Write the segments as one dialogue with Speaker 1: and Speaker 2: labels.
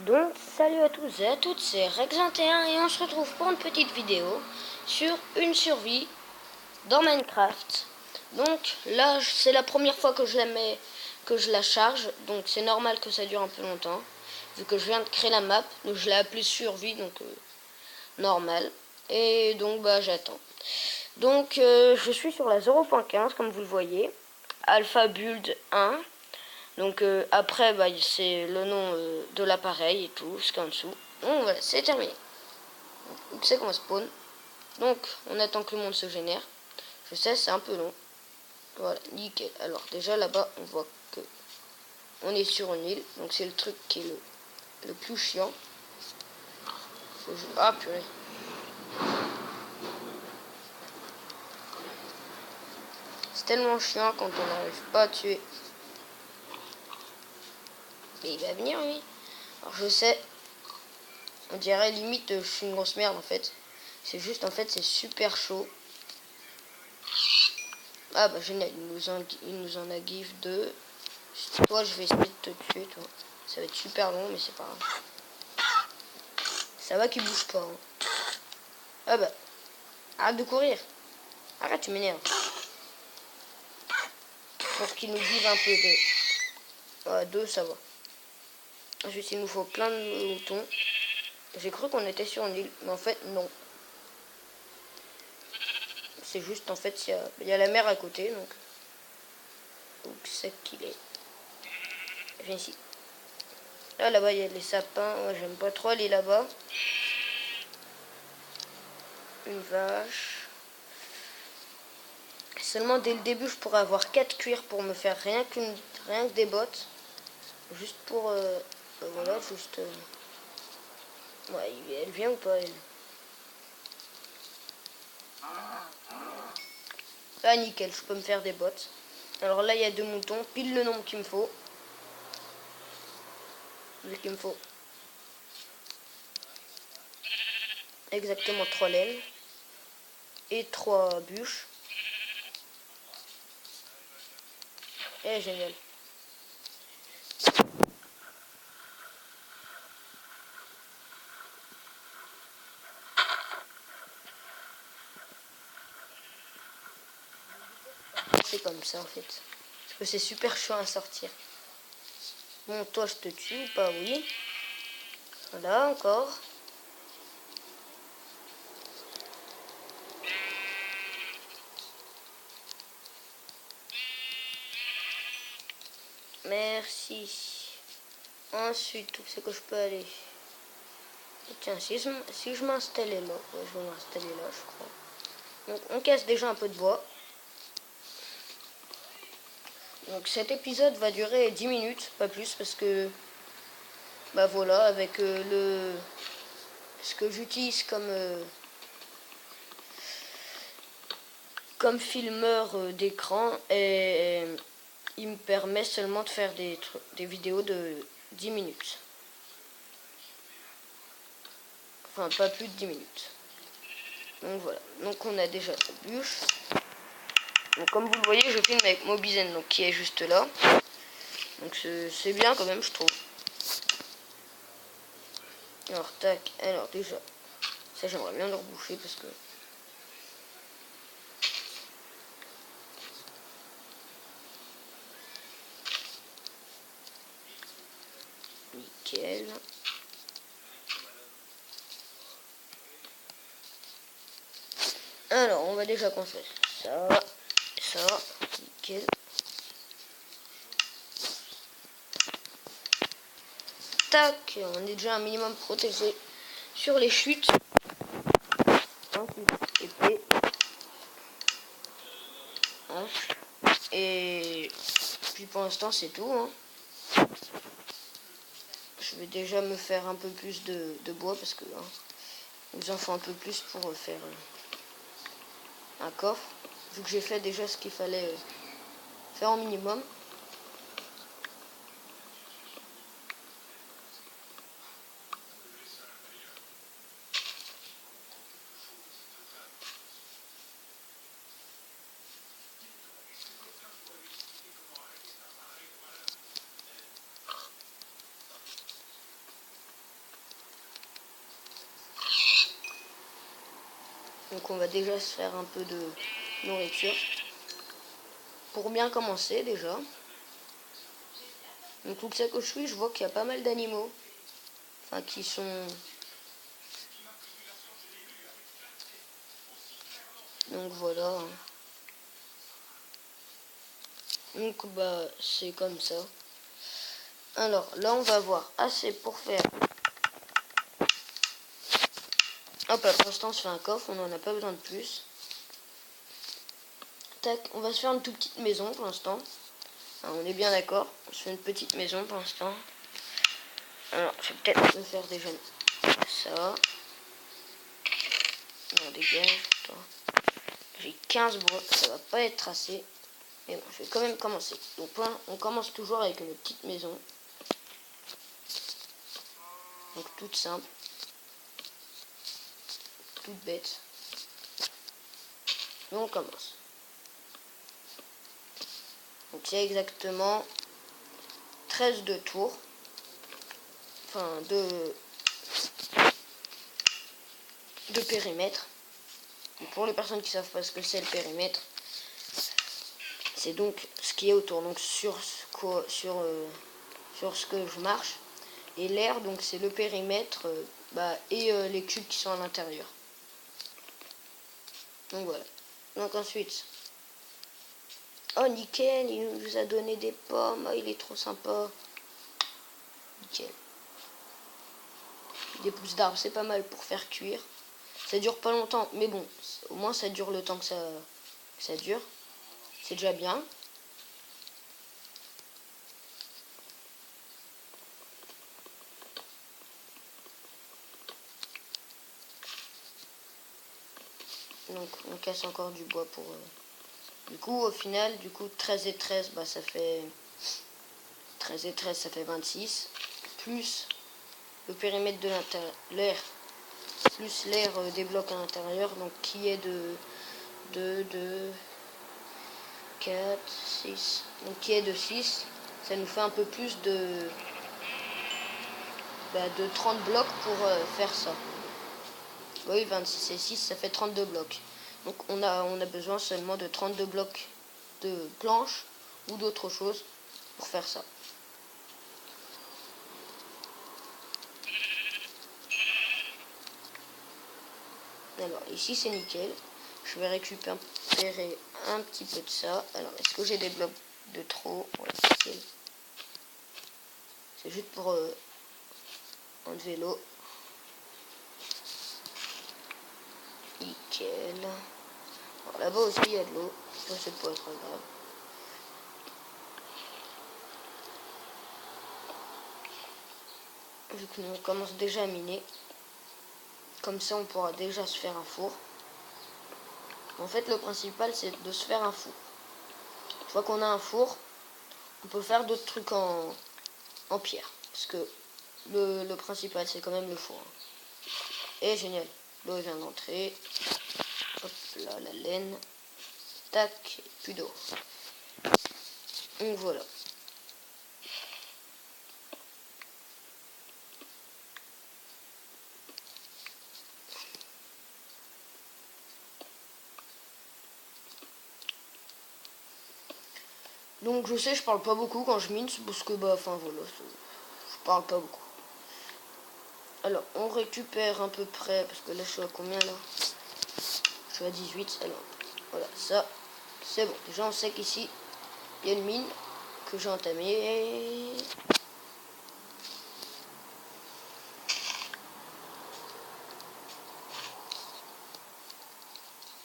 Speaker 1: Donc salut à tous et à toutes, c'est Rex21 et on se retrouve pour une petite vidéo sur une survie dans Minecraft. Donc là c'est la première fois que je la charge, donc c'est normal que ça dure un peu longtemps vu que je viens de créer la map, donc je l'ai appelée survie, donc normal. Et donc bah j'attends. Donc je suis sur la 0.15 comme vous le voyez, Alpha Build 1. Donc après, bah, c'est le nom de l'appareil et tout, ce qu'il y a en dessous. Donc voilà, c'est terminé. Donc c'est qu'on spawn. Donc on attend que le monde se génère. Je sais, c'est un peu long. Voilà, nickel. Alors déjà là-bas, on voit que on est sur une île. Donc c'est le truc qui est le plus chiant. Ah purée. C'est tellement chiant quand on n'arrive pas à tuer. Mais il va venir lui. Alors je sais, on dirait limite je suis une grosse merde en fait. C'est juste en fait c'est super chaud. Ah bah génial, il nous en a give 2. Toi je vais essayer de te tuer toi. Ça va être super long mais c'est pas grave. Ça va qu'il bouge pas. Hein. Ah bah. Arrête de courir. Arrête, tu m'énerves. Pour qu'il nous give un peu de. Ah, 2 ça va. Ensuite il nous faut plein de moutons. J'ai cru qu'on était sur une île, mais en fait non. C'est juste en fait il y a la mer à côté donc. Où c'est qu'il est. Viens ici. Là-bas, il y a les sapins. Moi, j'aime pas trop aller là-bas. Une vache. Seulement, dès le début, je pourrais avoir 4 cuirs pour me faire rien que des bottes. Juste pour... voilà, juste... Ouais, elle vient ou pas, elle? Ah, nickel, je peux me faire des bottes. Alors là, il y a 2 moutons. Pile le nombre qu'il me faut. Vu qu'il me faut exactement 3 laines. Et 3 bûches. Et génial. C'est comme ça en fait. Parce que c'est super chiant à sortir. Bon, toi je te tue ou pas? Oui. Voilà, encore. Merci. Ensuite, où c'est que je peux aller? Tiens, si je m'installais là, ouais, je vais m'installer là, je crois. Donc, on casse déjà un peu de bois. Donc, cet épisode va durer 10 minutes, pas plus, parce que, bah voilà, avec ce que j'utilise comme filmeur d'écran, et il me permet seulement de faire des vidéos de 10 minutes. Enfin, pas plus de 10 minutes. Donc voilà, donc on a déjà la bûche. Donc comme vous le voyez, je filme avec Mobizen, donc qui est juste là. Donc c'est bien quand même, je trouve. Alors tac, alors déjà, ça j'aimerais bien le reboucher parce que... Nickel. Alors on va déjà construire ça, ça, nickel. Tac, on est déjà un minimum protégé sur les chutes. Ensuite, épée. Hache. Et puis pour l'instant c'est tout. Hein. Je vais déjà me faire un peu plus de bois parce que hein, il nous en faut un peu plus pour faire un coffre. Vu que j'ai fait déjà ce qu'il fallait faire en minimum. Donc on va déjà se faire un peu de nourriture. Pour bien commencer déjà. Donc où que ça que je suis, je vois qu'il y a pas mal d'animaux. Enfin qui sont... Donc voilà. Donc bah c'est comme ça. Alors là on va avoir assez pour faire... Hop, pour l'instant on se fait un coffre, on n'en a pas besoin de plus. Tac, on va se faire une toute petite maison pour l'instant. On est bien d'accord, on se fait une petite maison pour l'instant. Alors je vais peut-être me faire déjà ça. On dégage, toi. J'ai 15 bois, ça va pas être assez. Mais bon, je vais quand même commencer. Donc là, on commence toujours avec une petite maison. Donc toute simple. Toute bête. Et on commence. Donc il y a exactement 13 de tours. Enfin, de périmètre. Et pour les personnes qui savent pas ce que c'est le périmètre, c'est donc ce qui est autour. Donc sur ce que je marche. Et l'air, donc c'est le périmètre et les cubes qui sont à l'intérieur. Donc voilà. Donc ensuite, oh nickel, il nous a donné des pommes, oh, il est trop sympa. Nickel. Des pousses d'arbres, c'est pas mal pour faire cuire. Ça dure pas longtemps, mais bon, au moins ça dure le temps que ça dure. C'est déjà bien. Donc on casse encore du bois pour... Du coup, au final, 13 et 13, bah ça fait... 13 et 13, ça fait 26. Plus le périmètre de l'intérieur, l'air, plus l'air des blocs à l'intérieur, donc qui est de 4, 6. Donc qui est de 6. Ça nous fait un peu plus de 30 blocs pour faire ça. Oui, 26 et 6, ça fait 32 blocs. Donc on a besoin seulement de 32 blocs de planches ou d'autre chose pour faire ça. Alors ici c'est nickel. Je vais récupérer un petit peu de ça. Alors est-ce que j'ai des blocs de trop? Ouais, nickel. C'est juste pour enlever l'eau. Nickel. Là-bas aussi il y a de l'eau. Ça c'est pas trop grave. Vu que nous on commence déjà à miner. Comme ça on pourra déjà se faire un four. En fait le principal c'est de se faire un four. Une fois qu'on a un four, on peut faire d'autres trucs en pierre. Parce que le principal c'est quand même le four. Et génial. L'eau vient d'entrer. Hop là, la laine. Tac, plus d'eau. Donc voilà. Donc je sais, je parle pas beaucoup quand je mine, parce que enfin voilà, je parle pas beaucoup. Alors on récupère à peu près, parce que là je suis à combien là? Je suis à 18, alors voilà, ça c'est bon. Déjà on sait qu'ici il y a une mine que j'ai entamée.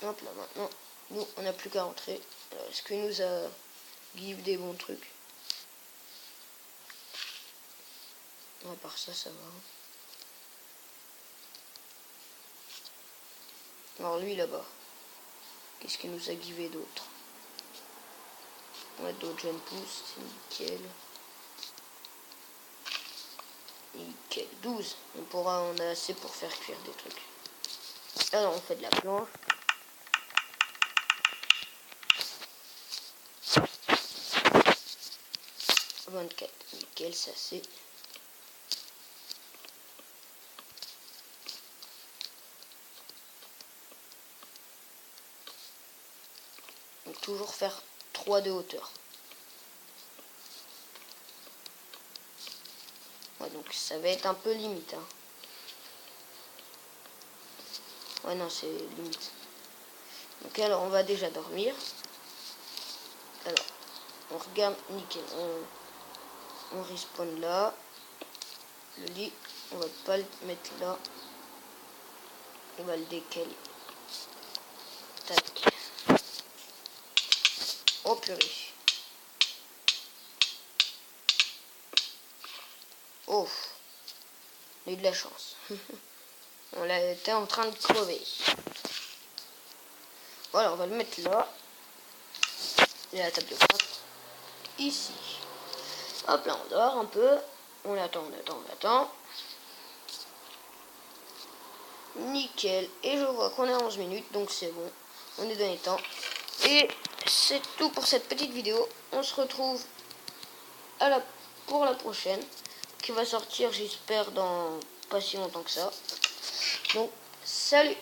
Speaker 1: Hop là maintenant, nous on n'a plus qu'à rentrer. Alors est-ce qu'il nous a give des bons trucs? À part ça, ça va. Alors lui là-bas, qu'est-ce qu'il nous a givé d'autre? On a d'autres jeunes pousses, c'est nickel. Nickel, 12. On a assez pour faire cuire des trucs. Alors on fait de la planche. « 24, nickel, c'est assez. toujours faire 3 de hauteur. Ouais, donc ça va être un peu limite. Hein. Ouais, non, c'est limite. Donc alors, on va déjà dormir. Alors, on regarde, nickel. On respawn là. Le lit, on va pas le mettre là. On va le décaler. Tac. Oh purée. Oh. On a eu de la chance. On était en train de crever. Voilà, on va le mettre là. Il y a la table de craft. Ici. Hop là, on dort un peu. On attend. Nickel. Et je vois qu'on est à 11 minutes, donc c'est bon. On est donné temps. Et c'est tout pour cette petite vidéo. On se retrouve pour la prochaine, qui va sortir, j'espère, dans pas si longtemps que ça. Donc, salut!